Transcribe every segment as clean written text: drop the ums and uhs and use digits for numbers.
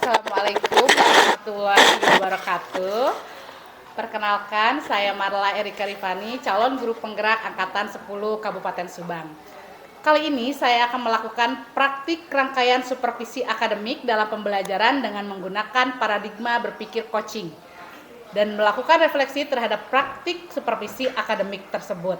Assalamualaikum warahmatullahi wabarakatuh. Perkenalkan, saya Marla Erika Rifani, calon guru penggerak Angkatan 10 Kabupaten Subang. Kali ini saya akan melakukan praktik rangkaian supervisi akademik dalam pembelajaran dengan menggunakan paradigma berpikir coaching dan melakukan refleksi terhadap praktik supervisi akademik tersebut.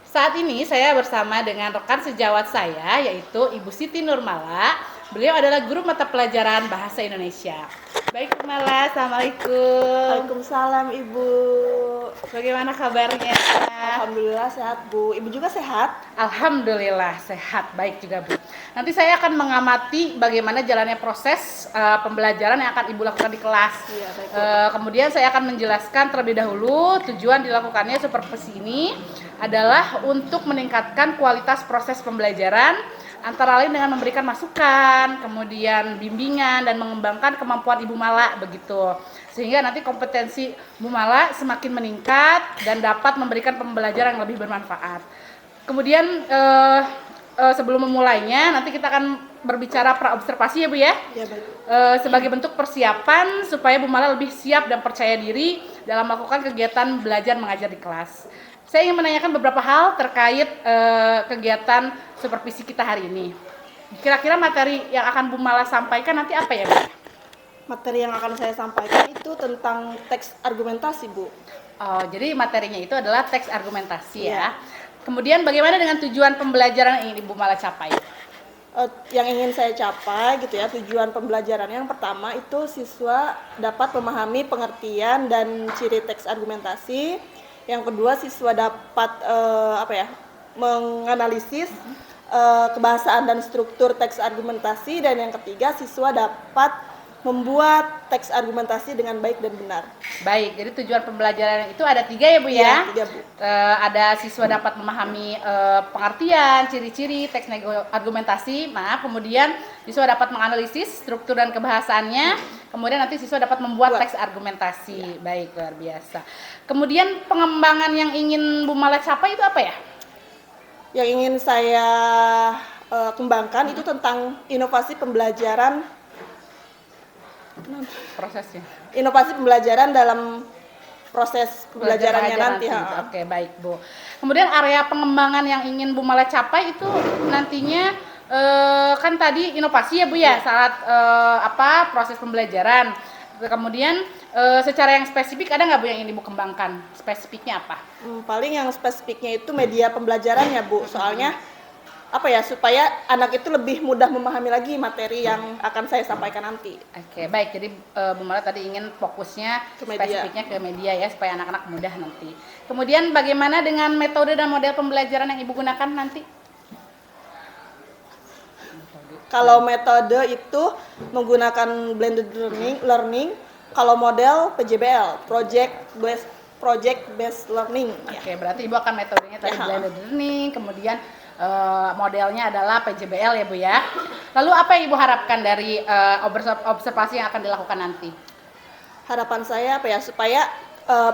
Saat ini saya bersama dengan rekan sejawat saya, yaitu Ibu Siti Nurmala. Beliau adalah guru mata pelajaran Bahasa Indonesia. Baik, Bu Mala, Assalamualaikum. Waalaikumsalam, Ibu. Bagaimana kabarnya? Alhamdulillah sehat, Bu. Ibu juga sehat? Alhamdulillah sehat, baik juga, Bu. Nanti saya akan mengamati bagaimana jalannya proses pembelajaran yang akan Ibu lakukan di kelas. Iya, baik, Bu. Kemudian saya akan menjelaskan terlebih dahulu tujuan dilakukannya supervisi ini adalah untuk meningkatkan kualitas proses pembelajaran, antara lain dengan memberikan masukan, kemudian bimbingan dan mengembangkan kemampuan Ibu Mala begitu. Sehingga nanti kompetensi Bu Mala semakin meningkat dan dapat memberikan pembelajaran yang lebih bermanfaat. Kemudian sebelum memulainya nanti kita akan berbicara praobservasi ya Bu ya. Ya, baik. Sebagai bentuk persiapan supaya Bu Mala lebih siap dan percaya diri dalam melakukan kegiatan belajar mengajar di kelas. Saya ingin menanyakan beberapa hal terkait kegiatan supervisi kita hari ini. Kira-kira materi yang akan Bu Mala sampaikan nanti apa ya, Bu? Materi yang akan saya sampaikan itu tentang teks argumentasi, Bu. Oh, jadi materinya itu adalah teks argumentasi ya. Iya. Kemudian bagaimana dengan tujuan pembelajaran yang ingin Bu Mala capai? Yang ingin saya capai gitu ya, tujuan pembelajaran yang pertama itu siswa dapat memahami pengertian dan ciri teks argumentasi. Yang kedua, siswa dapat menganalisis kebahasaan dan struktur teks argumentasi, dan yang ketiga, siswa dapat membuat teks argumentasi dengan baik dan benar. Baik, jadi tujuan pembelajaran itu ada 3 ya Bu ya? Iya, 3, Bu. Ada siswa dapat memahami pengertian, ciri-ciri teks argumentasi, kemudian siswa dapat menganalisis struktur dan kebahasaannya, kemudian nanti siswa dapat membuat teks argumentasi. Baik, luar biasa. Kemudian pengembangan yang ingin Bu Mala capai itu apa ya? Yang ingin saya kembangkan itu tentang inovasi pembelajaran. Prosesnya. Inovasi pembelajaran dalam proses pembelajarannya nanti. Oke, baik Bu. Kemudian area pengembangan yang ingin Bu Mala capai itu nantinya kan tadi inovasi ya Bu ya, saat proses pembelajaran. Kemudian secara yang spesifik ada nggak Bu yang ingin Ibu kembangkan? Spesifiknya apa? Paling yang spesifiknya itu media pembelajarannya, Bu. Soalnya supaya anak itu lebih mudah memahami lagi materi yang akan saya sampaikan nanti. Oke, baik. Jadi Bu Mala tadi ingin fokusnya spesifiknya ke media ya, supaya anak-anak mudah nanti. Kemudian bagaimana dengan metode dan model pembelajaran yang Ibu gunakan nanti? Kalau metode itu menggunakan blended learning, kalau model PJBL, project based learning. Oke, berarti Ibu akan metodenya tadi blended learning, kemudian modelnya adalah PJBL ya Bu ya. Lalu apa yang Ibu harapkan dari observasi yang akan dilakukan nanti? Harapan saya supaya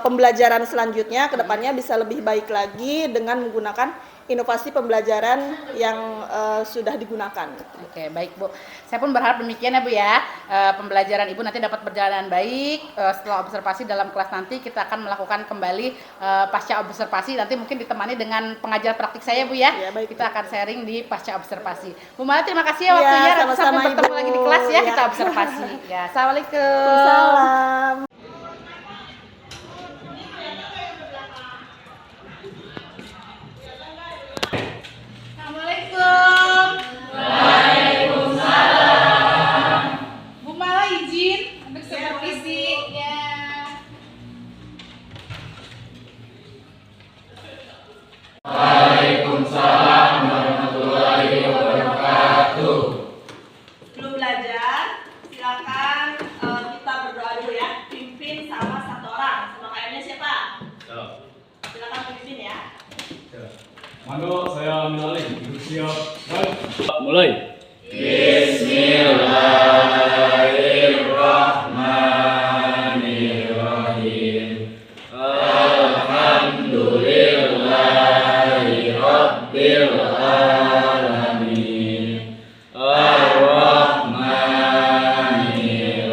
pembelajaran selanjutnya ke depannya bisa lebih baik lagi dengan menggunakan inovasi pembelajaran yang sudah digunakan. Oke, baik Bu. Saya pun berharap demikian ya Bu ya. Pembelajaran Ibu nanti dapat berjalan baik. Setelah observasi dalam kelas nanti kita akan melakukan kembali pasca observasi. Nanti mungkin ditemani dengan pengajar praktik saya Bu ya. Ya, baik. Kita akan sharing di pasca observasi. Bu Mala, terima kasih ya waktunya. Sama-sama, Sampai bertemu Ibu. lagi di kelas ya, Ya. kita observasi. Ya, Assalamualaikum. Salam. Assalamualaikum. Waalaikumsalam. Bu Mala izin untuk supervisi ya. Waalaikumsalam warahmatullahi wabarakatuh. Sebelum belajar, silakan kita berdoa dulu ya. Pimpin sama satu orang. Sama kayaknya siapa? Silakan pimpin ya. Monggo, saya ambil alih. Siap. Mulai. Bismillahirrahmanirrahim. Alhamdulillahi Rabbil alamin. Ar-Rahmanir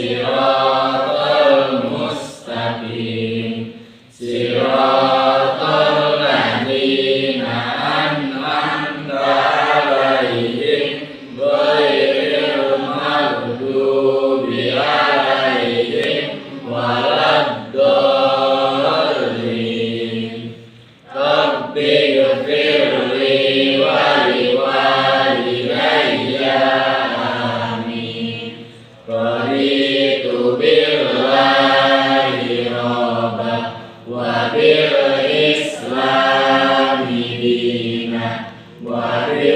siratal mustaqim siratal ladzina an'amta 'alaihim ghairil maghdubi 'alaihim waladdallin. Rabbighfirli wa liwalidayya amin. Raditu billahi rabban wa bil islami dinan wa bi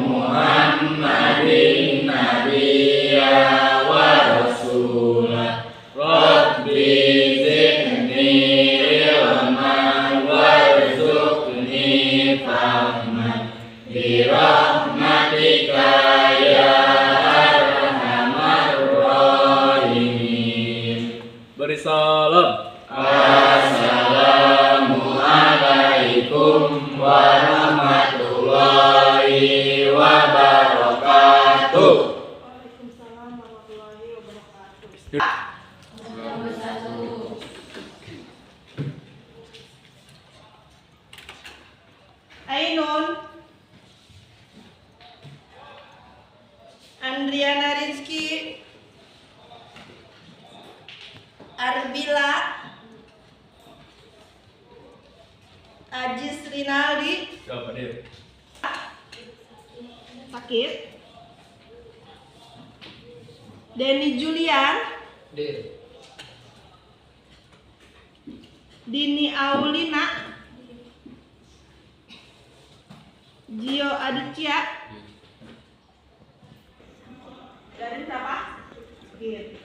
Muhammadin nabiyya wa rasulah. Rabbi zidni ilman warzuqni fahman bi rahmatika ya arhamar rahimin. Beri salam. Assalamualaikum warahmatullahi wabarakatuh. Waalaikumsalam warahmatullahi wabarakatuh. Ainun, Andriana Rizky, Arbila, Ajis Rinaldi, Siapa dia? sakit, Denny Julian, Dini Aulina, Gio Aditya, dari berapa? Gitu.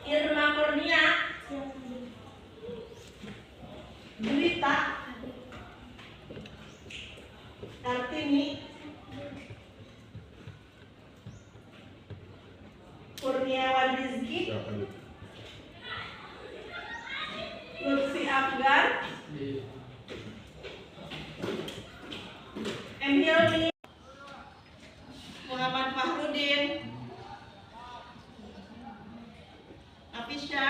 Irma Kurnia, Juwita, Kartini, Kurniawan Rizky, Lutfi Afgan, Emil Muhammad Fahrudin, Afisha,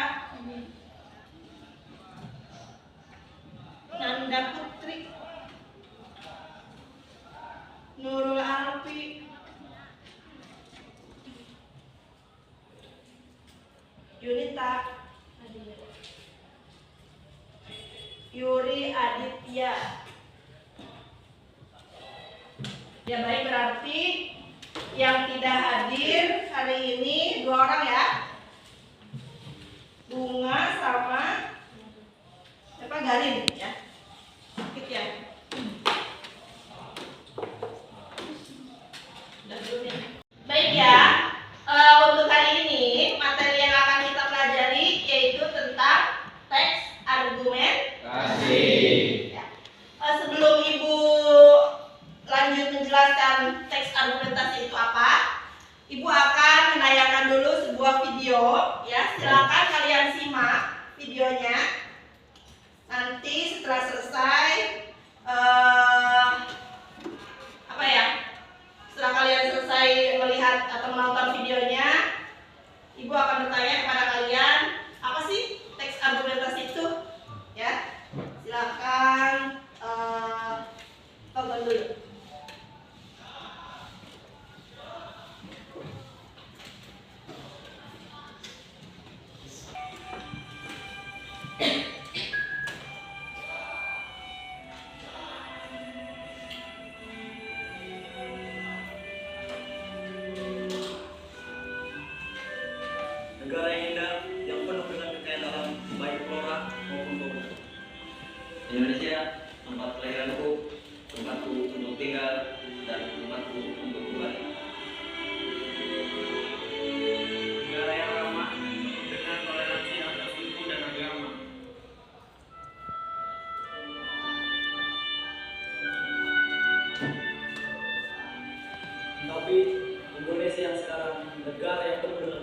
Nanda Putri, Nurul Alfi, Yunita, Yuri Aditya. Ya baik, berarti yang tidak hadir hari ini 2 orang ya. Bunga sama siapa? Garin ya. Sakit ya. Udah belum ya? Baik ya. Untuk hari ini materi yang akan kita pelajari yaitu tentang teks argumentasi. Ya. Sebelum Ibu lanjut menjelaskan teks argumentasi itu apa, Ibu akan menayangkan dulu sebuah video ya. Silakan kalian simak videonya. Nanti setelah selesai setelah kalian selesai melihat atau menonton videonya, Ibu akan bertanya kepada kalian, apa sih teks argumentasi itu? Ya. Silakan tonton dulu. Negara yang indah yang penuh dengan kekayaan alam baik flora maupun fauna. Indonesia, tempat kelahiranku, tempatku untuk tinggal dan tempatku untuk kembali. Negara yang ramah dengan toleransi antar suku dan agama. Tapi Indonesia yang sekarang negara yang penuh dengan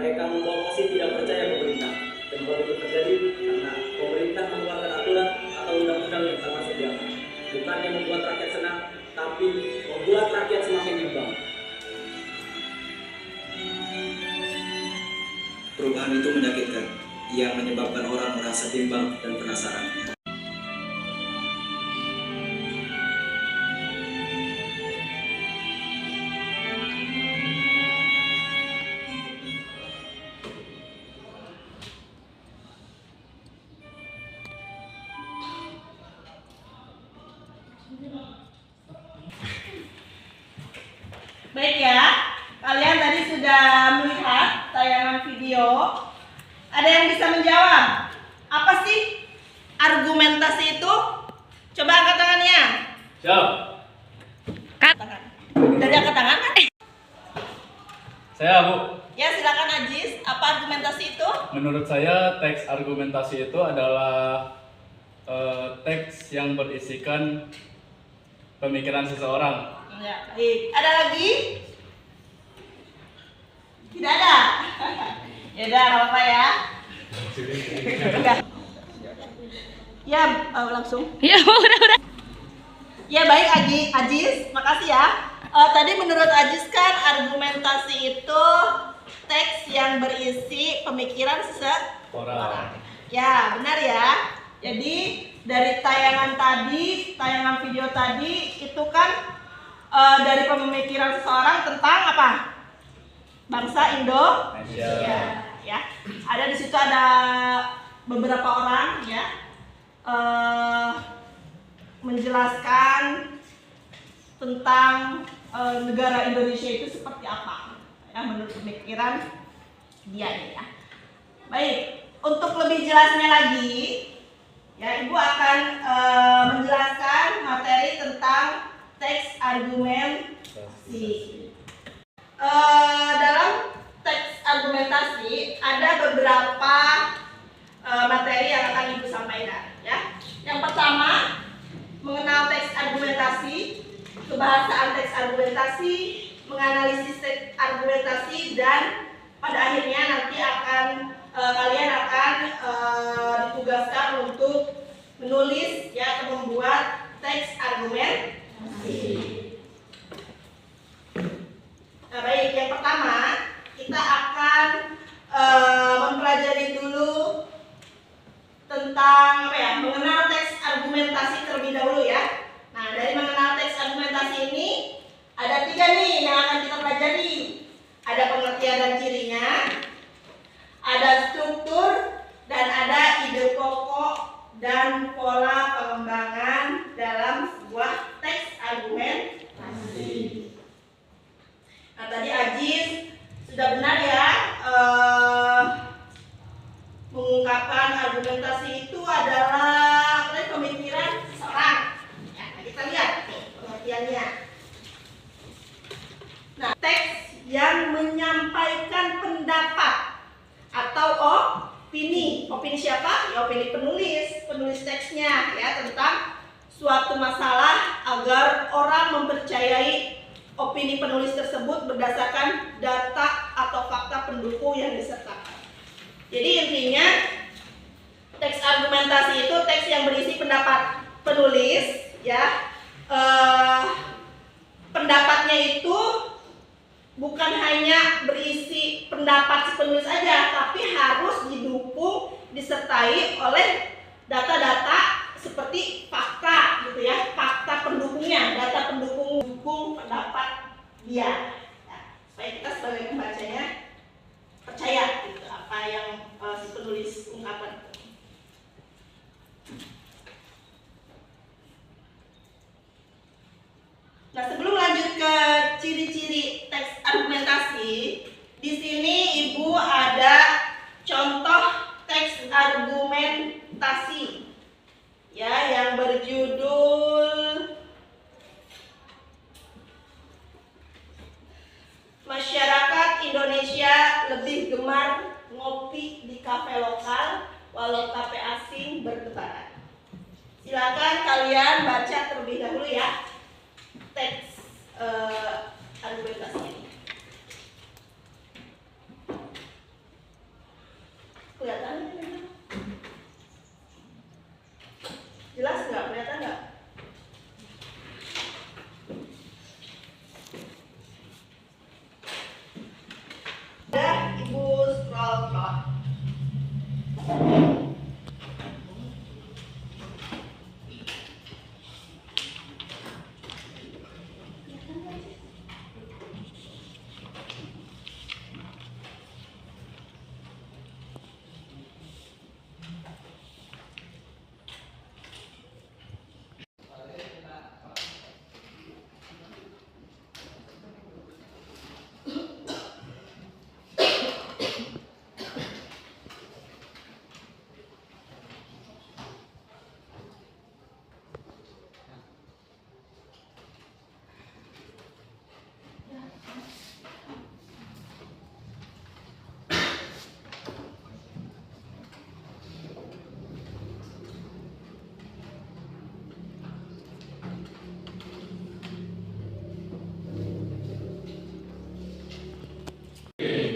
mereka membawa posisi tidak percaya pemerintah. Dan hal itu terjadi karena pemerintah mengeluarkan aturan atau undang-undang yang tak masuk di akal. Bukan yang membuat rakyat senang, tapi membuat rakyat semakin bimbang. Perubahan itu menyakitkan, yang menyebabkan orang merasa bimbang dan penasaran. Baik ya, kalian tadi sudah melihat tayangan video. Ada yang bisa menjawab? Apa sih argumentasi itu? Coba angkat tangannya. Siap. Dari angkat tangan kan? Saya, Bu. Ya silakan Ajis, apa argumentasi itu? Menurut saya, teks argumentasi itu adalah teks yang berisikan pemikiran seseorang. Ya, baik. Ada lagi? Tidak ada. Ya udah, nggak apa-apa ya. Udah. Ya, langsung. Ya udah. Ya baik Ajis, makasih ya. Tadi menurut Ajis kan argumentasi itu teks yang berisi pemikiran seseorang. Ya benar ya. Jadi dari tayangan video tadi itu kan dari pemikiran seseorang tentang apa? Bangsa Indonesia. Ya. Ada di situ ada beberapa orang ya. Menjelaskan tentang negara Indonesia itu seperti apa ya menurut pemikiran dia ya. Baik, untuk lebih jelasnya lagi ya Ibu akan menjelaskan materi tentang teks argumentasi. Dalam teks argumentasi ada beberapa materi yang akan Ibu sampaikan ya. Yang pertama mengenal teks argumentasi, kebahasaan teks argumentasi, menganalisis teks argumentasi, dan pada akhirnya nanti kalian akan ditugaskan untuk menulis ya atau membuat teks argumentasi. Nah baik, yang pertama kita akan mempelajari dulu tentang mengenal teks argumentasi terlebih dahulu ya. Nah, dari mengenal teks argumentasi ini ada 3 nih yang akan kita pelajari. Ada pengertian dan cirinya, ada struktur, dan ada ide pokok dan pola pengembangan dalam sebuah teks argumentasi. Nah, tadi Ajis sudah benar ya mengungkapkan argumentasi itu adalah pemikiran seseorang. Ya, kita lihat nih pengertiannya. Nah, teks yang menyampaikan pendapat atau opini. Opini siapa? Ya, opini penulis teksnya ya tentang suatu masalah agar orang mempercayai opini penulis tersebut berdasarkan data atau fakta pendukung yang disertakan. Jadi intinya teks argumentasi itu teks yang berisi pendapat penulis ya. Pendapatnya itu bukan hanya berisi pendapat si penulis aja, tapi harus didukung, disertai oleh data-data seperti fakta gitu ya, fakta pendukungnya, data pendukung pendapat dia ya, supaya kita sebagai pembacanya percaya gitu apa yang si penulis ungkapkan. Nah, sebelum lanjut ke ciri-ciri teks argumentasi, di sini Ibu ada contoh teks argumentasi ya yang berjudul Masyarakat Indonesia lebih gemar ngopi di kafe lokal walau kafe asing bertebaran. Silakan kalian baca terlebih dahulu ya teks argumentasi ini. nggak? Kelihatan nggak? Udah, Ibu scroll ke bawah.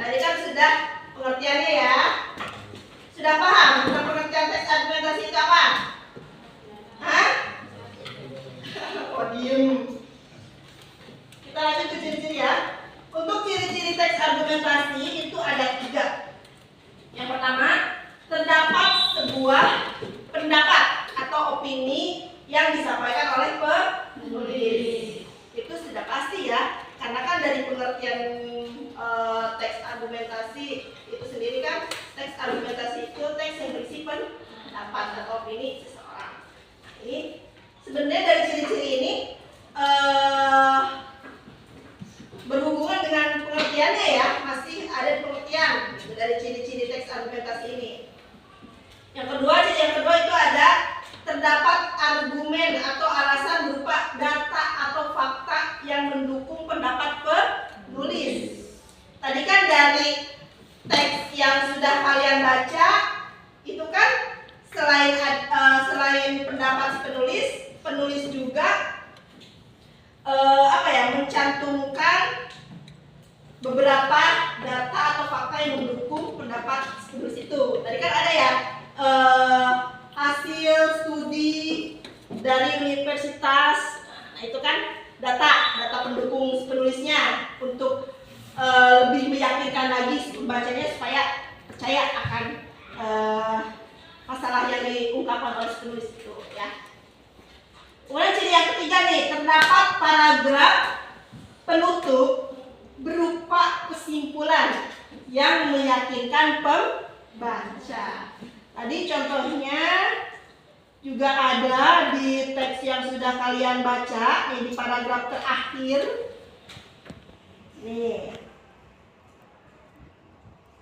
Tadi kan sudah pengertiannya ya. Sudah paham tentang pengertian teks argumentasi itu apa? Hah? Oh, diem. Kita lanjut ke ciri-ciri ya. Untuk ciri-ciri teks argumentasi itu ada 3. Yang pertama, terdapat sebuah pendapat atau opini yang disampaikan oleh penulis. Itu sudah pasti ya, karena kan dari pengertian teks argumentasi itu sendiri kan, teks argumentasi itu teks yang berisi pendapat atau opini seseorang. Nah, ini sebenarnya dari ciri-ciri ini berhubungan dengan pengertiannya ya, masih ada pengertian dari ciri-ciri teks argumentasi ini. Yang kedua, ciri yang kedua itu ada terdapat argumen atau alasan berupa data atau fakta yang mendukung pendapat penulis. Tadi kan dari teks yang sudah kalian baca itu kan selain pendapat penulis juga mencantumkan beberapa data atau fakta yang mendukung pendapat penulis itu. Tadi kan ada ya hasil studi dari universitas. Nah, itu kan data pendukung penulisnya untuk lebih meyakinkan lagi pembacanya supaya percaya akan masalah yang diungkapkan oleh penulis itu ya. Kemudian ciri yang ketiga nih, terdapat paragraf penutup berupa kesimpulan yang meyakinkan pembaca. Tadi contohnya juga ada di teks yang sudah kalian baca, nih di paragraf terakhir. Nih.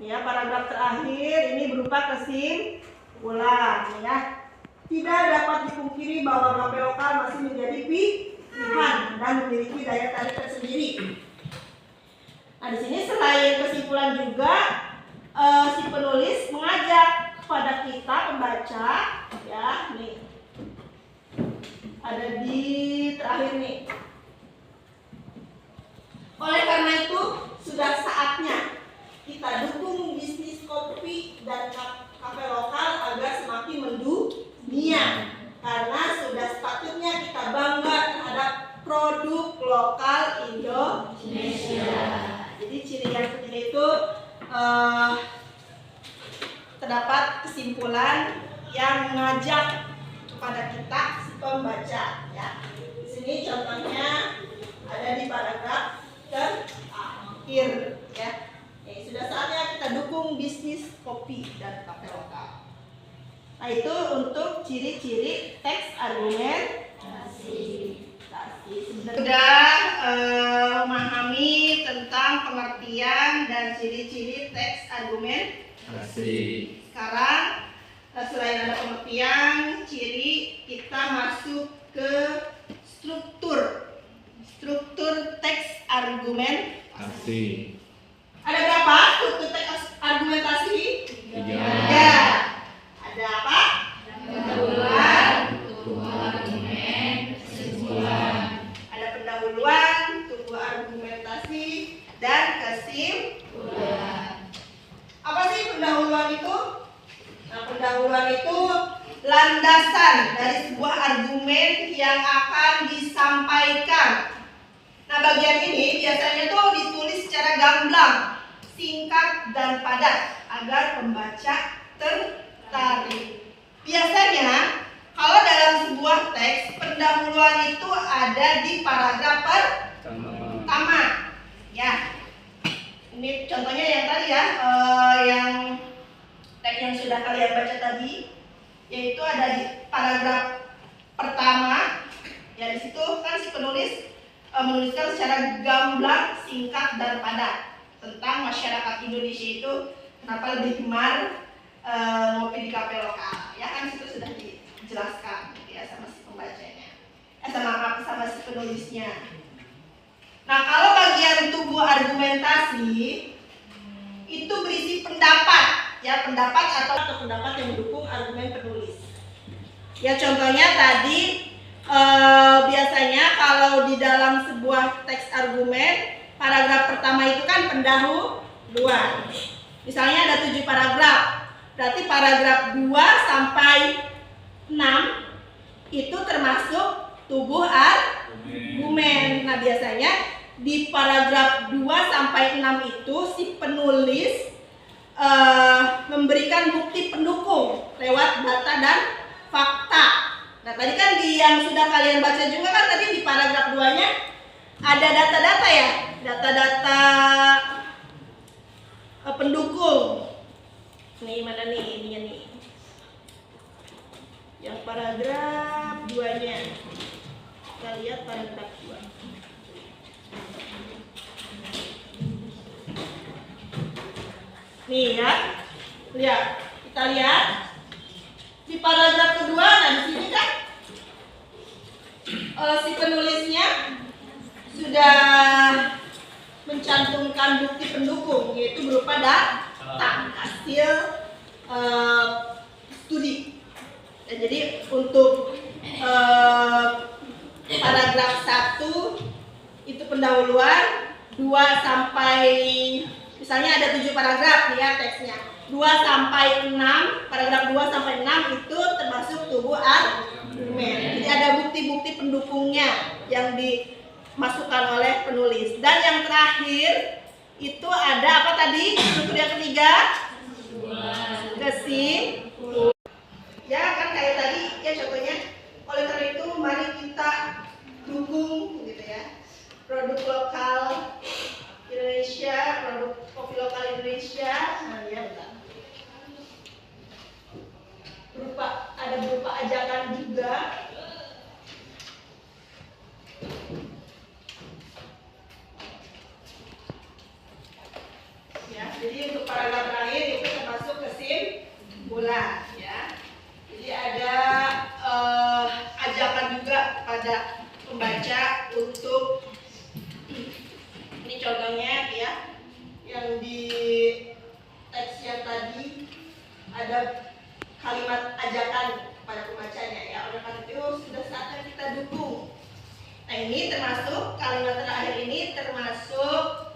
Ya, paragraf terakhir ini berupa kesimpulan ya. Tidak dapat dipungkiri bahwa HP lokal masih menjadi pilihan dan memiliki daya tarik tersendiri. Nah, di sini selain kesimpulan juga si penulis mengajak kepada kita pembaca ya, nih. Ada di terakhir nih. Oleh karena itu, sudah saatnya kita dukung bisnis kopi dan kafe lokal agar semakin mendunia. Karena sudah sepatutnya kita bangga terhadap produk lokal Indonesia. Jadi ciri yang ketiga itu terdapat kesimpulan yang mengajak kepada kita si pembaca ya. Di sini contohnya ada di paragraf terakhir ya. Sudah saatnya kita dukung bisnis kopi dan kafe lokal. Nah, itu untuk ciri-ciri teks argumentasi. Sudah memahami tentang pengertian dan ciri-ciri teks argumentasi. Sekarang selain ada pengertian, ciri, kita masuk ke struktur teks argumentasi. Ada berapa struktur teks argumentasi? 3. Ada apa? Pendahuluan, tunggu argumen, kesimpulan. Ada pendahuluan, tunggu argumentasi, dan kesimpulan. Apa sih pendahuluan itu? Nah, pendahuluan itu landasan dari sebuah argumen yang akan disampaikan. Nah, bagian ini biasanya tuh ditulis secara gamblang, singkat dan padat agar pembaca tertarik. Biasanya kalau dalam sebuah teks pendahuluan itu ada di paragraf pertama. Ya, ini contohnya yang tadi ya, yang teks yang sudah kalian baca tadi, yaitu ada di paragraf pertama. Ya, di situ kan si penulis menuliskan secara gamblang, singkat dan padat tentang masyarakat Indonesia itu kenapa lebih gemar ngopi di kafe lokal. Ya kan itu sudah dijelaskan ya sama si pembacanya, sama si penulisnya. Nah, kalau bagian tubuh argumentasi itu berisi pendapat, ya pendapat atau pendapat yang mendukung argumen penulis. Ya contohnya tadi biasanya kalau di dalam sebuah teks argumen paragraf pertama itu kan pendahuluan. Misalnya ada 7 paragraf, berarti paragraf 2 sampai 6 itu termasuk tubuh argumen. Nah, biasanya di paragraf 2 sampai 6 itu si penulis memberikan bukti pendukung lewat data dan fakta. Nah, tadi kan di yang sudah kalian baca juga kan tadi di paragraf 2-nya ada data-data ya, data-data pendukung. Nih, mana nih ininya nih. Yang paragraf 2-nya. Kita lihat paragraf 2. Nih ya. Lihat, kita lihat di paragraf kedua. Nah, di sini kan si penulisnya sudah mencantumkan bukti pendukung, yaitu berupa data hasil studi. Ya, jadi untuk paragraf 1 itu pendahuluan, 2 sampai misalnya ada 7 paragraf nih ya teksnya. 2 sampai 6, paragraf 2 sampai 6 itu termasuk tubuh argumen. Jadi ada bukti-bukti pendukungnya yang dimasukkan oleh penulis. Dan yang terakhir itu ada apa tadi? Struktur yang ketiga? Kesimpulan. Ya kan kayak tadi ya contohnya. Oleh karena itu mari kita dukung gitu ya produk lokal Indonesia, produk kopi lokal Indonesia. Nah, ya betul. Berupa ajakan juga. Ya, jadi untuk paragraf terakhir itu termasuk kesimpulan ya. Jadi ada ajakan juga pada pembaca untuk ini contohnya ya, yang di teks yang tadi ada kalimat ajakan pada pembacanya ya. Oleh karena itu sudah saatnya kita dukung. Nah, ini termasuk kalimat terakhir ini termasuk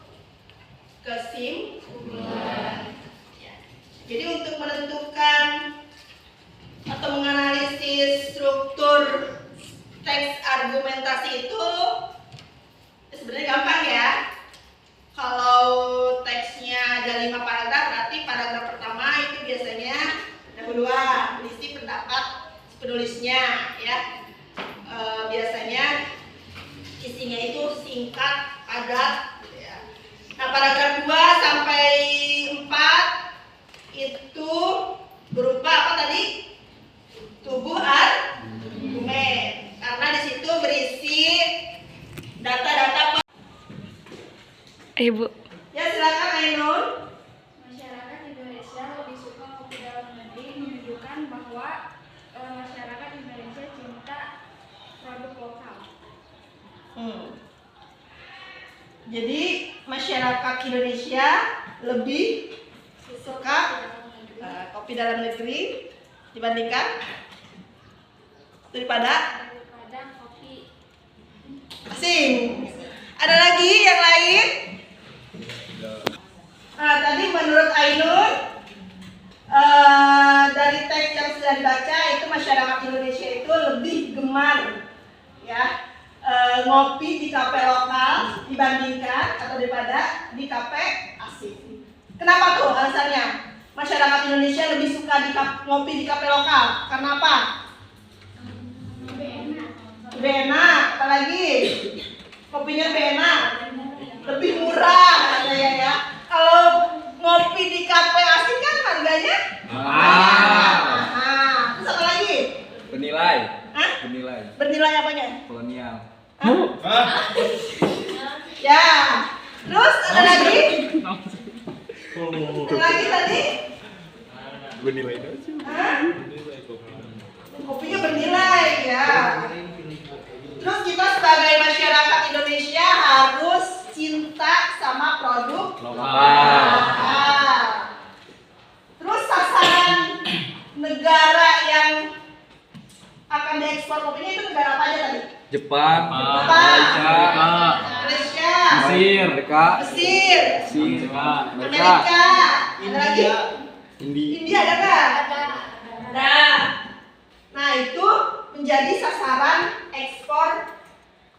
kesimpulan. Ya. Jadi untuk menentukan atau menganalisis struktur teks argumentasi itu sebenarnya gampang ya. Kalau teksnya ada 5 paragraf, berarti paragraf pertama itu biasanya pendahuluan, berisi pendapat penulisnya ya. Biasanya isinya itu singkat, padat gitu ya. Nah, paragraf 2 sampai 4 itu berupa apa tadi? Tubuh argumen. Karena di situ berisi data-data. Ibu. Ya, silakan Ainun. Masyarakat Indonesia lebih suka kopi dalam negeri, menunjukkan bahwa masyarakat Indonesia cinta produk lokal. Jadi masyarakat Indonesia lebih suka kopi dalam negeri dibandingkan daripada kopi asing. Ada lagi yang lain? Tadi menurut Ainun dari teks yang sudah sudah dibaca, itu masyarakat Indonesia itu lebih gemar ya ngopi di kafe lokal dibandingkan atau daripada di kafe asing. Kenapa tuh alasannya? Masyarakat Indonesia lebih suka ngopi di kafe lokal. Karena apa? Lebih enak. Apalagi kopinya lebih enak, lebih murah katanya ya. Kalau ngopi di kafe asing kan harganya mahal. Terus apa lagi? Bernilai. Hah? Bernilai. Bernilai apanya? Kolonial. Ya. Terus ada lagi? Ada lagi tadi? Bernilai aja. Hah? Kopinya bernilai ya. Terus kita sebagai masyarakat Indonesia harus cinta sama produk lokal. Terus sasaran negara yang akan diekspor kopinya itu negara apa aja tadi? Jepang, Malaysia, Mesir, Mesir, Amerika, ada lagi? India ada nggak? Ada. Nah itu menjadi sasaran ekspor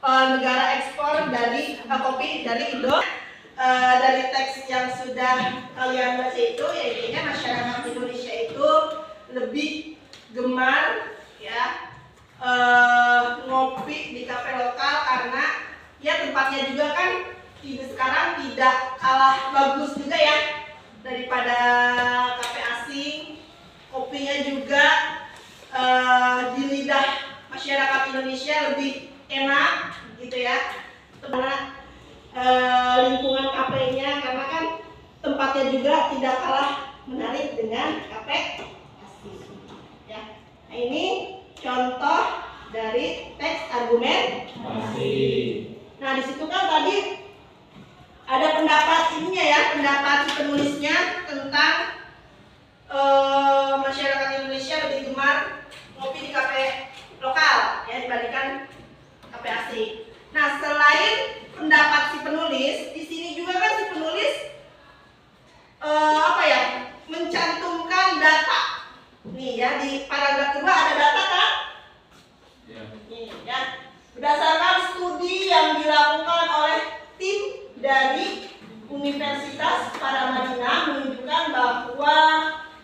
negara ekspor dari kopi dari Indo. Dari teks yang sudah kalian baca itu, ya intinya masyarakat Indonesia itu lebih gemar ya ngopi di kafe lokal karena ya tempatnya juga kan sekarang tidak kalah bagus juga ya daripada kafe asing. Kopinya juga di lidah masyarakat Indonesia lebih enak gitu ya. Karena lingkungan kafenya, karena kan tempatnya juga tidak kalah menarik dengan kafe asing. Ya. Nah, ini contoh dari teks argumentasi. Nah, di situ kan tadi ada pendapat ininya ya, pendapat si penulisnya tentang masyarakat Indonesia lebih gemar ngopi di kafe lokal ya dibandingkan kafe asing. Nah, selain pendapat si penulis, di sini juga kan si penulis mencantumkan data. Nih ya, di paragraf kedua ada data kan? Nih ya. Berdasarkan studi yang dilakukan oleh tim dari Universitas Paramadina menunjukkan bahwa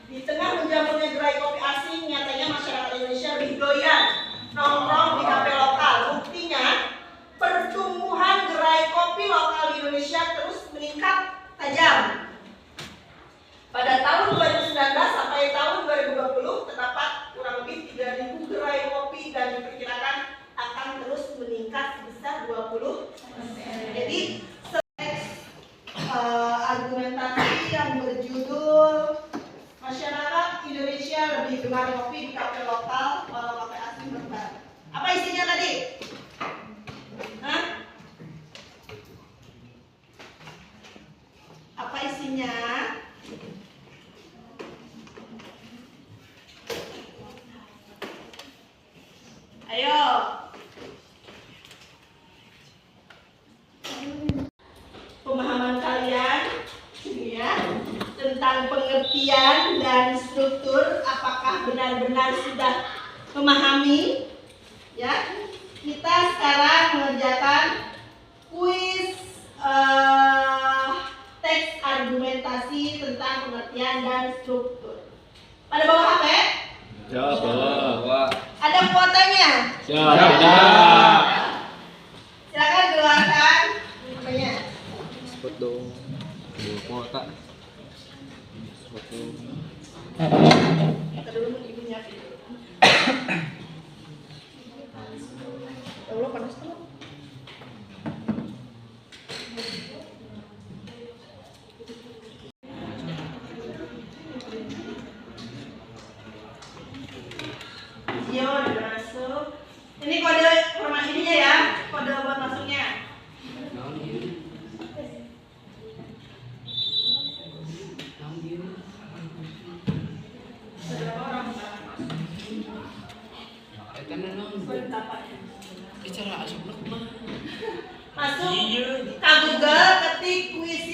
di tengah menjamurnya gerai kopi asing, nyatanya masyarakat Indonesia lebih doyan nongkrong di kafe lokal. Buktinya, pertumbuhan gerai kopi lokal di Indonesia terus meningkat tajam. Pada tahun 2019 sampai tahun 2020 terdapat kurang lebih 3.000 gerai kopi dan diperkirakan akan terus meningkat sebesar 20%. Jadi argumentasi yang berjudul masyarakat Indonesia lebih gemar kopi di kafe lokal walau kafe asing berbagai. Apa isinya tadi? Hah? Apa isinya? Ayo. Pemahaman kalian ya tentang pengertian dan struktur, apakah benar-benar sudah memahami? Ya, kita sekarang mengerjakan kuis teks argumentasi tentang pengertian dan struktur. Pada bawa HP? Siap, bawa. Ada kuotanya? Siap. Silakan keluarkan HP-nya. Spot dong. Dua kuota. Spot dong. Kita dulu ibunya video. Ya Allah, panas tuh. Video udah masuk. Ini kode format ininya ya, kode buat masuknya. Berapa orang masuk ke Google, ketik kuis.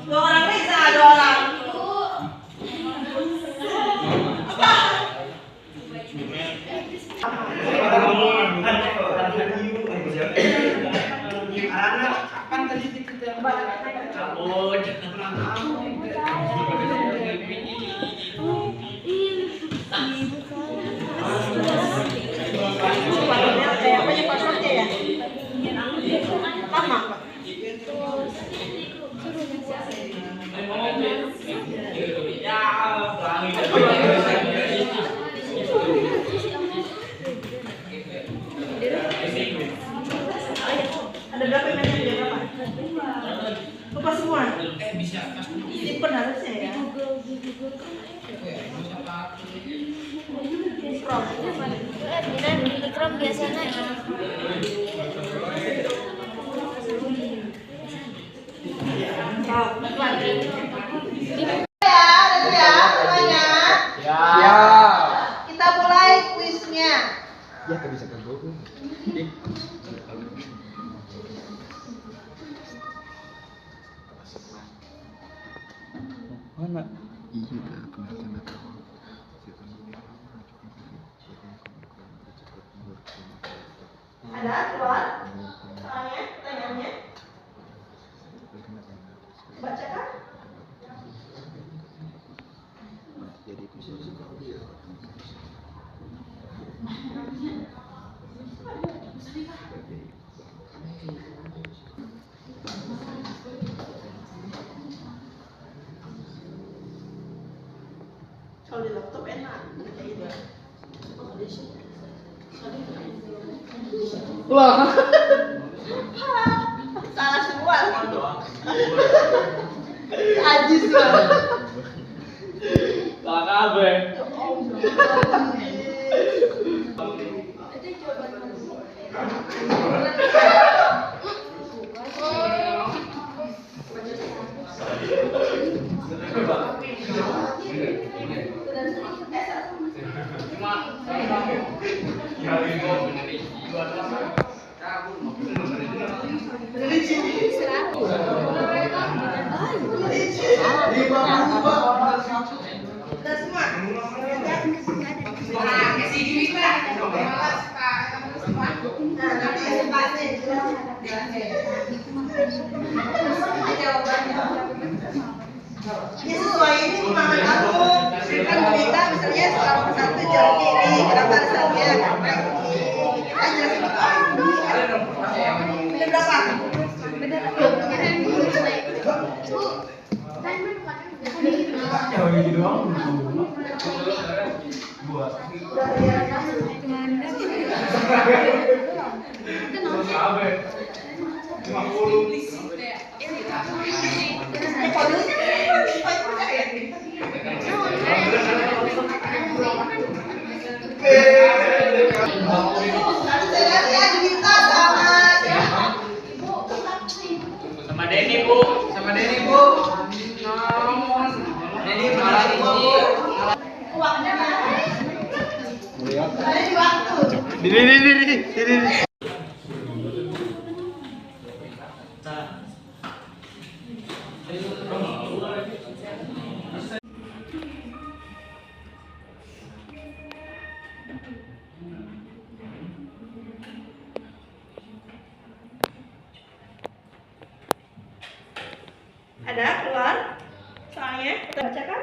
Dua orang bisa, dua orang. Kayak apa ya passwordnya ya? Lama. Ada berapa emailnya? Berapa? Lupa semua. Simpen harusnya ya. Di Chrome biasanya Kita mulai kuisnya. Ya, tak bisa kan gue. Mana? Iya, kena tahu. Ada keluar? Soalnya, pertanyaannya. Bacakan. Jadi itu Kalau di laptop enak. Wah. Salah semua. Ajis lah. Salah kabeh. Udah semua. Nah, nanti sebasnya ini sesuai ini pemahaman aku. Kan kita misalnya soal satu jawab ini, kenapa alasannya? Karena ini. Kita jelasin ini. Bener berapa? Sama Denny, Bu. Sama Denny, Bu. Denny malah ini. Uangnya mana? Saya di waktu. Diri. Ada keluar? Soalnya kita bacakan.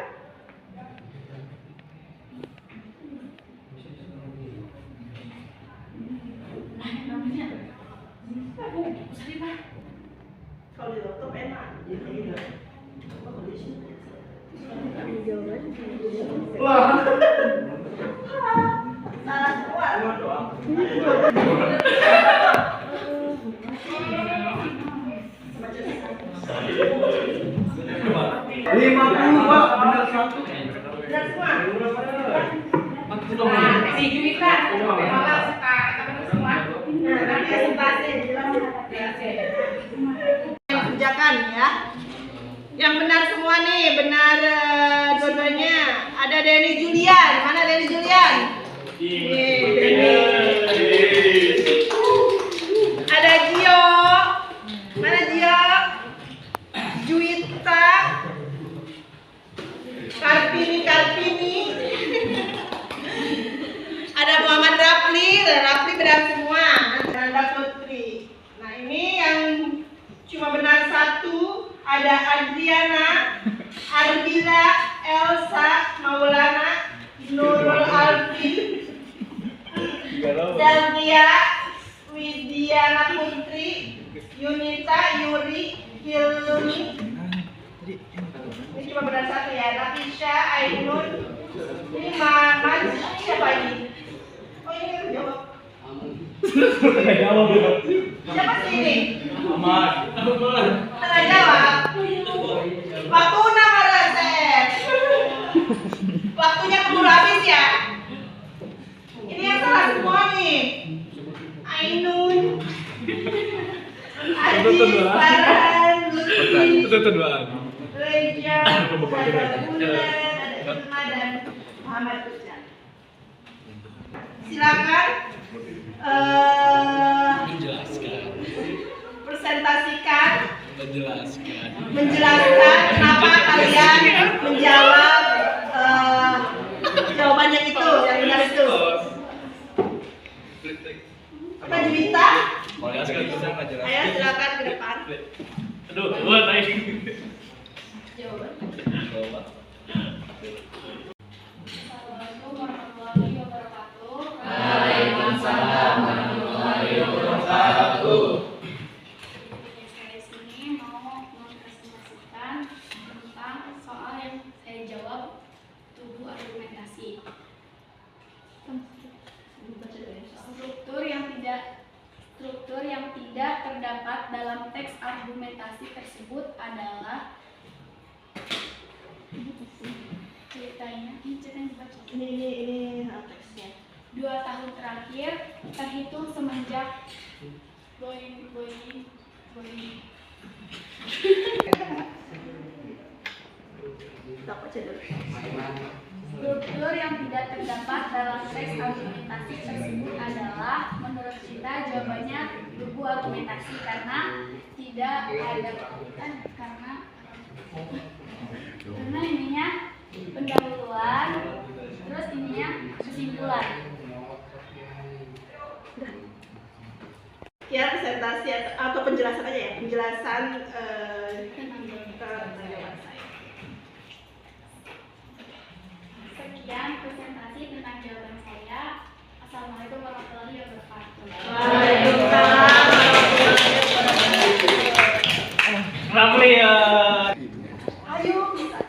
Si Juwita, kalau suka benar semua. Kerjakan ya. Yang benar semua nih, benar dua-duanya. Ada Denny Julian. Mana Denny Julian? Ada Gio. Mana Gio? Juwita. Kartini. Ada Muhammad Rafli benar semua. Nanda Putri. Nah ini yang cuma benar satu. Ada Adriana, Ardila, Elsa, Maulana, Nurul Alfi, Delvia, Widiana Putri, Yunita, Yuri, Hilmi. Ini cuma benar satu ya. Nafisha, Ainun, ini Maman, siapa ini? Oh ini kan jawab. Siapa sih ini? Tengah jawab. Waktu nama Resep. Waktunya keburu habis ya. Ini yang salah semua nih. Ainun, Adi, Farhan, Lutfi, Reja, ada Irma dan Muhammad Rizal. Silakan presentasikan, menjelaskan kenapa kalian menjawab jawabannya itu, yang benar itu. Apa Juwita? Ayo silakan ke depan. Assalamualaikum warahmatullahi wabarakatuh. Waalaikumsalam warahmatullahi wabarakatuh. Saya di sini mau mempresentasikan tentang soal yang saya jawab, tubuh argumentasi. Struktur yang tidak terdapat dalam teks argumentasi tersebut adalah ceritanya dibaca. Ini teksnya. 2 tahun terakhir terhitung semenjak struktur yang tidak terdapat dalam teks argumentasi tersebut adalah, menurut kita jawabannya tubuh argumentasi, karena tidak ada karena ininya pendahuluan, terus ininya kesimpulan. Ya presentasi atau penjelasan aja ya, penjelasan Tentang jawaban saya. Sekian presentasi tentang jawaban saya. Assalamualaikum warahmatullahi wabarakatuh. Waalaikumsalam. Rafli ya. Ayo bisa.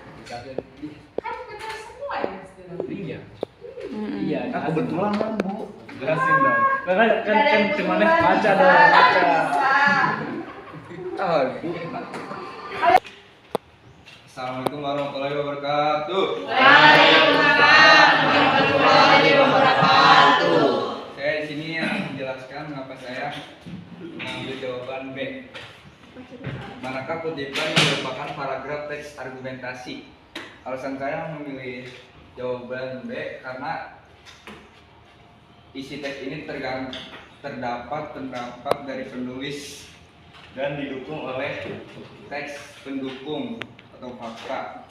Kan benar semua ya. Iya. Aku kebetulan kan Bu. Jelasin dong. Kan cuman baca dong, baca. Assalamualaikum warahmatullahi wabarakatuh. Waalaikumsalam warahmatullahi wabarakatuh. Saya di sini menjelaskan mengapa saya mengambil jawaban B. Manakah kutipan merupakan paragraf teks argumentasi? Alasan saya memilih jawaban B karena isi teks ini terdapat pendapat dari penulis dan didukung oleh teks pendukung atau fakta.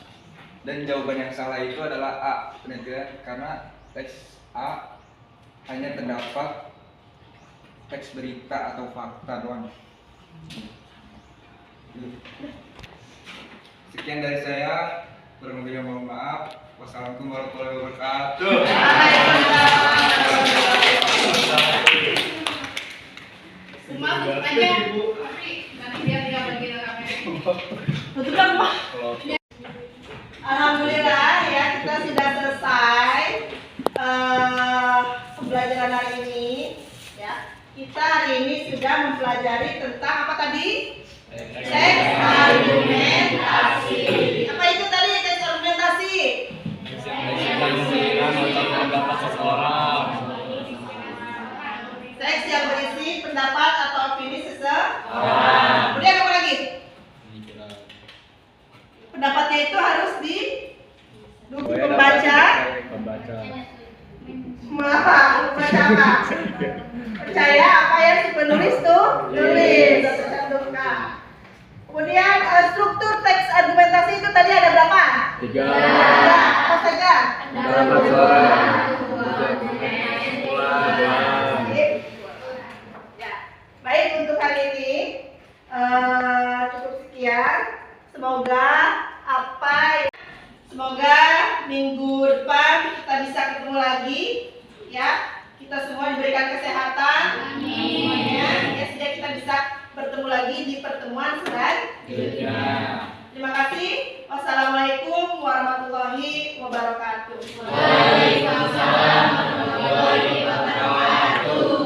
Dan jawaban yang salah itu adalah A, penelitian, karena teks A hanya terdapat teks berita atau fakta doang. Sekian dari saya, kurang lebihnya mohon maaf. Wassalamualaikum warahmatullahi wabarakatuh. Semua tutup aja. Tapi nanti biar dia bagi kamera. Tutup Pak. Alhamdulillah ya, kita sudah selesai pembelajaran hari ini ya. Kita hari ini sudah mempelajari tentang apa tadi? Teks argumen Pendapatnya itu harus di dukung pembaca. Membaca apa? Percaya apa yang si penulis tuh nulis atau cantumkan. Kemudian struktur teks argumentasi itu tadi ada berapa? 3. Apa saja? Ya. Baik, untuk hari ini cukup sekian. Semoga minggu depan kita bisa ketemu lagi, ya. Kita semua diberikan kesehatan. Amin. Ya, sehingga kita bisa bertemu lagi di pertemuan selanjutnya. Terima kasih. Wassalamualaikum warahmatullahi wabarakatuh. Waalaikumsalam warahmatullahi wabarakatuh.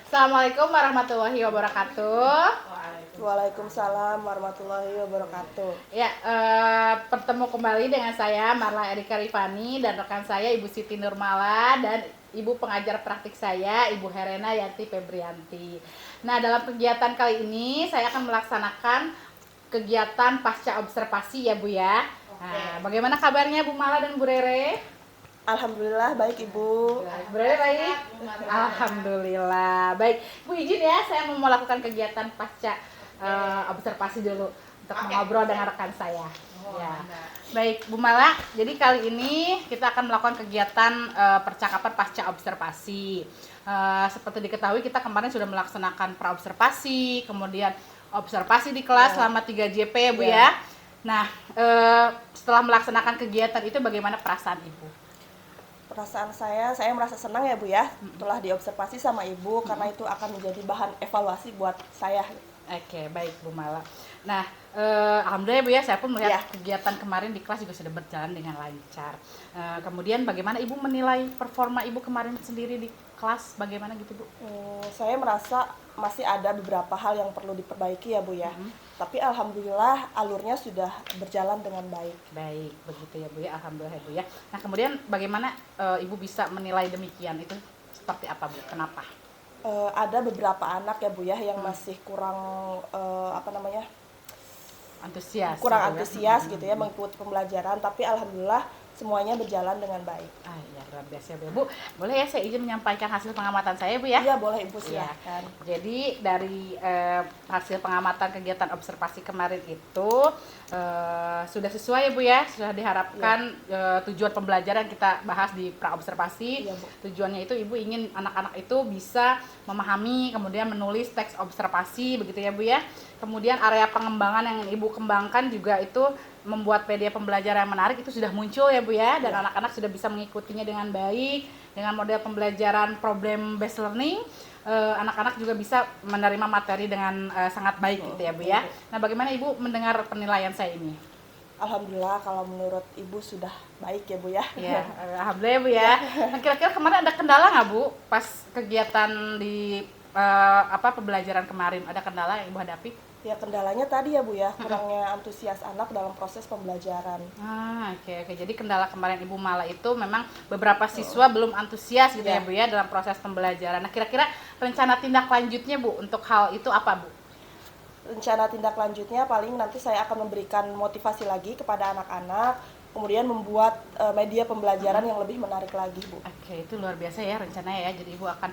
Assalamualaikum warahmatullahi wabarakatuh. Waalaikumsalam warahmatullahi wabarakatuh. Ya, bertemu kembali dengan saya Marla Erika Rifani dan rekan saya Ibu Siti Nurmala dan Ibu pengajar praktik saya Ibu Herena Yanti Febrianti. Nah, dalam kegiatan kali ini saya akan melaksanakan kegiatan pasca observasi ya Bu ya. Nah, bagaimana kabarnya Bu Mala dan Bu Rere? Alhamdulillah baik Ibu. Bu Rere baik? Alhamdulillah baik. Bu izin ya, saya mau melakukan kegiatan pasca observasi dulu untuk mengobrol dengan rekan saya. Ya. Baik, Bu Mala. Jadi kali ini kita akan melakukan kegiatan percakapan pasca observasi. Seperti diketahui kita kemarin sudah melaksanakan praobservasi, kemudian observasi di kelas selama 3 JP ya Bu ya. Nah, setelah melaksanakan kegiatan itu bagaimana perasaan Ibu? Perasaan saya merasa senang ya Bu ya, setelah diobservasi sama Ibu karena itu akan menjadi bahan evaluasi buat saya. Oke, baik Bu Mala. Nah, alhamdulillah Bu ya, saya pun melihat kegiatan kemarin di kelas juga sudah berjalan dengan lancar. Kemudian bagaimana Ibu menilai performa Ibu kemarin sendiri di kelas? Bagaimana gitu Bu? Saya merasa masih ada beberapa hal yang perlu diperbaiki ya Bu ya. Tapi alhamdulillah alurnya sudah berjalan dengan baik. Baik, begitu ya Bu ya, alhamdulillah ya Bu ya. Nah, kemudian bagaimana Ibu bisa menilai demikian? Itu seperti apa Bu? Kenapa? Ada beberapa anak ya Bu ya yang masih kurang Antusias. kurang gitu ya? antusias gitu ya mengikuti pembelajaran, tapi alhamdulillah semuanya berjalan dengan baik. Ya, luar biasa ya Bu. Boleh ya saya izin menyampaikan hasil pengamatan saya Bu ya? Iya boleh Ibu, Ya. silakan. Jadi dari hasil pengamatan kegiatan observasi kemarin itu sudah sesuai ya Bu ya, sudah diharapkan tujuan pembelajaran kita bahas di praobservasi. Iya, Bu. Tujuannya itu Ibu ingin anak-anak itu bisa memahami, kemudian menulis teks observasi begitu ya Bu ya. Kemudian area pengembangan yang Ibu kembangkan juga itu membuat media pembelajaran yang menarik itu sudah muncul ya Bu ya, dan anak-anak sudah bisa mengikutinya dengan baik dengan model pembelajaran problem based learning. Anak-anak juga bisa menerima materi dengan sangat baik gitu ya Bu ya. Nah, bagaimana Ibu mendengar penilaian saya ini? Alhamdulillah kalau menurut Ibu sudah baik ya Bu ya. Ya, alhamdulillah ya Bu ya. Nah, kira-kira kemarin ada kendala nggak Bu pas kegiatan di pembelajaran kemarin? Ada kendala yang Ibu hadapi? Ya kendalanya tadi ya Bu ya, kurangnya antusias anak dalam proses pembelajaran. Oke. Jadi kendala kemarin Ibu Mala itu memang beberapa siswa belum antusias gitu ya Bu ya dalam proses pembelajaran. Nah, kira-kira rencana tindak lanjutnya Bu untuk hal itu apa Bu? Rencana tindak lanjutnya paling nanti saya akan memberikan motivasi lagi kepada anak-anak, kemudian membuat media pembelajaran yang lebih menarik lagi Bu. Oke, itu luar biasa ya rencananya ya. Jadi Ibu akan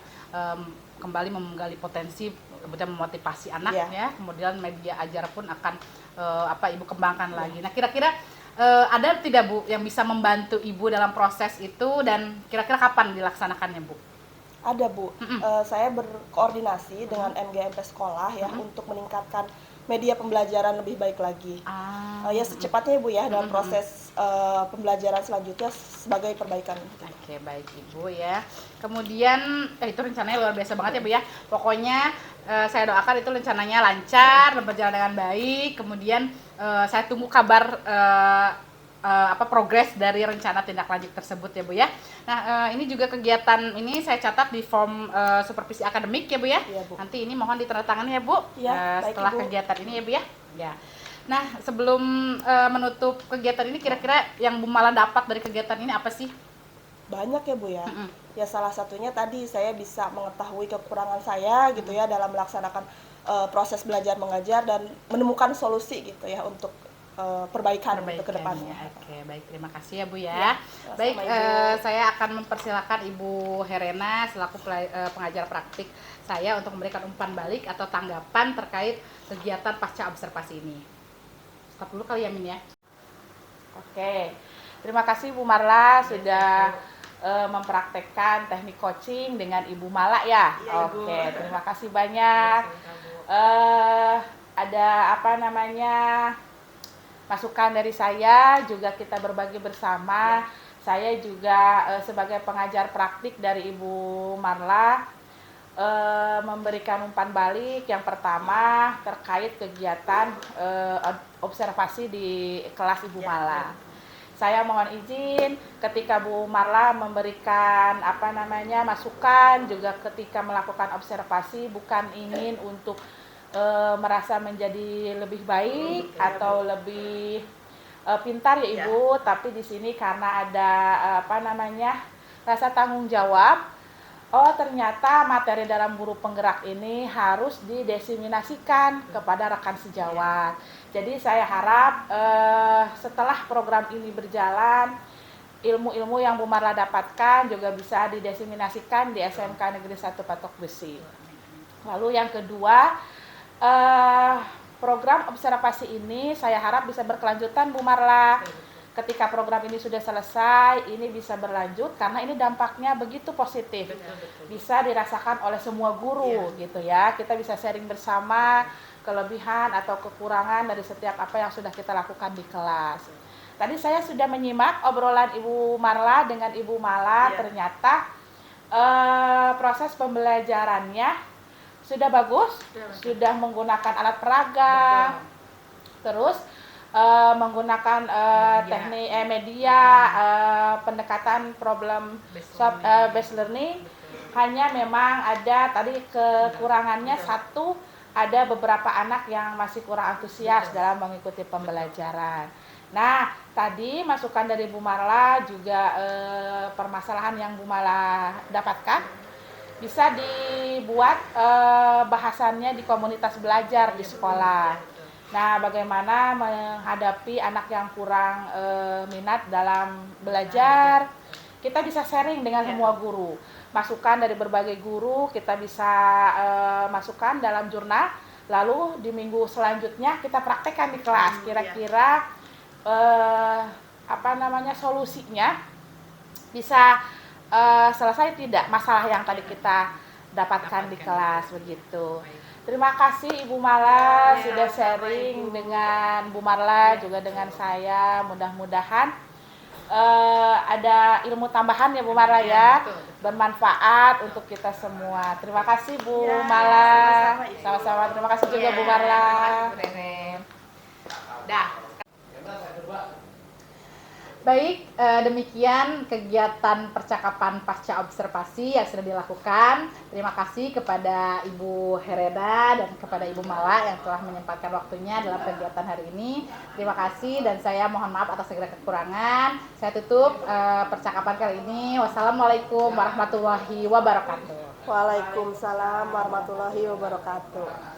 kembali menggali potensi, kemudian memotivasi anak ya. Kemudian media ajar pun akan Ibu kembangkan lagi. Nah, kira-kira ada tidak Bu yang bisa membantu Ibu dalam proses itu dan kira-kira kapan dilaksanakannya Bu? Ada Bu, saya berkoordinasi dengan MGMP sekolah ya untuk meningkatkan media pembelajaran lebih baik lagi. Ya secepatnya Bu ya dalam proses pembelajaran selanjutnya sebagai perbaikan. Oke, baik Ibu ya. Kemudian itu rencananya luar biasa banget ya Bu ya. Pokoknya saya doakan itu rencananya lancar dan berjalan dengan baik. Kemudian saya tunggu kabar progres dari rencana tindak lanjut tersebut ya Bu ya. Nah, ini juga kegiatan ini saya catat di form supervisi akademik ya Bu ya. Iya, Bu. Nanti ini mohon ditandatangani ya Bu. Iya, baik, setelah Ibu. kegiatan ini ya Bu ya. Ya. Nah, sebelum menutup kegiatan ini kira-kira yang Bu Mala dapat dari kegiatan ini apa sih? Banyak ya Bu ya. Ya salah satunya tadi saya bisa mengetahui kekurangan saya gitu ya dalam melaksanakan proses belajar mengajar dan menemukan solusi gitu ya untuk perbaikan untuk kedepannya. Oke, baik, terima kasih ya Bu ya. Ya, Baik, sama-sama, Ibu. saya akan mempersilakan Ibu Herena selaku pengajar praktik saya untuk memberikan umpan balik atau tanggapan terkait kegiatan pasca observasi ini. Stop dulu kali ya Min ya. Oke, terima kasih Bu Marla sudah mempraktekkan teknik coaching dengan Ibu Mala ya. Iya, Ibu. Oke, terima kasih banyak. Ada apa namanya masukan dari saya juga kita berbagi bersama. Saya juga sebagai pengajar praktik dari Ibu Marla memberikan umpan balik. Yang pertama terkait kegiatan observasi di kelas Ibu Mala. Saya mohon izin ketika Bu Marla memberikan apa namanya masukan juga ketika melakukan observasi bukan ingin untuk merasa menjadi lebih baik atau lebih pintar ya Ibu, tapi di sini karena ada apa namanya rasa tanggung jawab. Oh ternyata materi dalam guru penggerak ini harus didiseminasikan kepada rekan sejawat. Jadi saya harap setelah program ini berjalan, ilmu-ilmu yang Bu Marla dapatkan juga bisa didiseminasikan di SMK Negeri 1 Patok Besi. Lalu yang kedua, program observasi ini saya harap bisa berkelanjutan Bu Marla. Ketika program ini sudah selesai, ini bisa berlanjut karena ini dampaknya begitu positif. Bisa dirasakan oleh semua guru gitu ya. Kita bisa sharing bersama kelebihan atau kekurangan dari setiap apa yang sudah kita lakukan di kelas. Tadi saya sudah menyimak obrolan Ibu Marla dengan Ibu Mala, ternyata proses pembelajarannya sudah bagus, sudah menggunakan alat peraga, terus menggunakan teknik media, pendekatan problem based learning. Hanya memang ada tadi kekurangannya satu, ada beberapa anak yang masih kurang antusias dalam mengikuti pembelajaran. Nah, tadi masukan dari Bu Marla juga permasalahan yang Bu Marla dapatkan bisa dibuat bahasannya di komunitas belajar di sekolah. Nah, bagaimana menghadapi anak yang kurang minat dalam belajar? Kita bisa sharing dengan semua guru. Masukan dari berbagai guru kita bisa masukkan dalam jurnal. Lalu di minggu selanjutnya kita praktekkan di kelas. Kira-kira apa namanya solusinya bisa selesai tidak masalah yang tadi kita dapatkan di kelas begitu. Terima kasih Ibu Mala sudah sharing dengan Bu Marla juga dengan saya. Mudah-mudahan ada ilmu tambahan ya Bu Marla ya, bermanfaat untuk kita semua. Terima kasih Bu Mala. Sama-sama. Terima kasih juga Bu Marla. Dah. Baik, demikian kegiatan percakapan pasca observasi yang sudah dilakukan. Terima kasih kepada Ibu Herena dan kepada Ibu Mala yang telah menyempatkan waktunya dalam kegiatan hari ini. Terima kasih dan saya mohon maaf atas segala kekurangan. Saya tutup percakapan kali ini. Wassalamualaikum warahmatullahi wabarakatuh. Waalaikumsalam warahmatullahi wabarakatuh.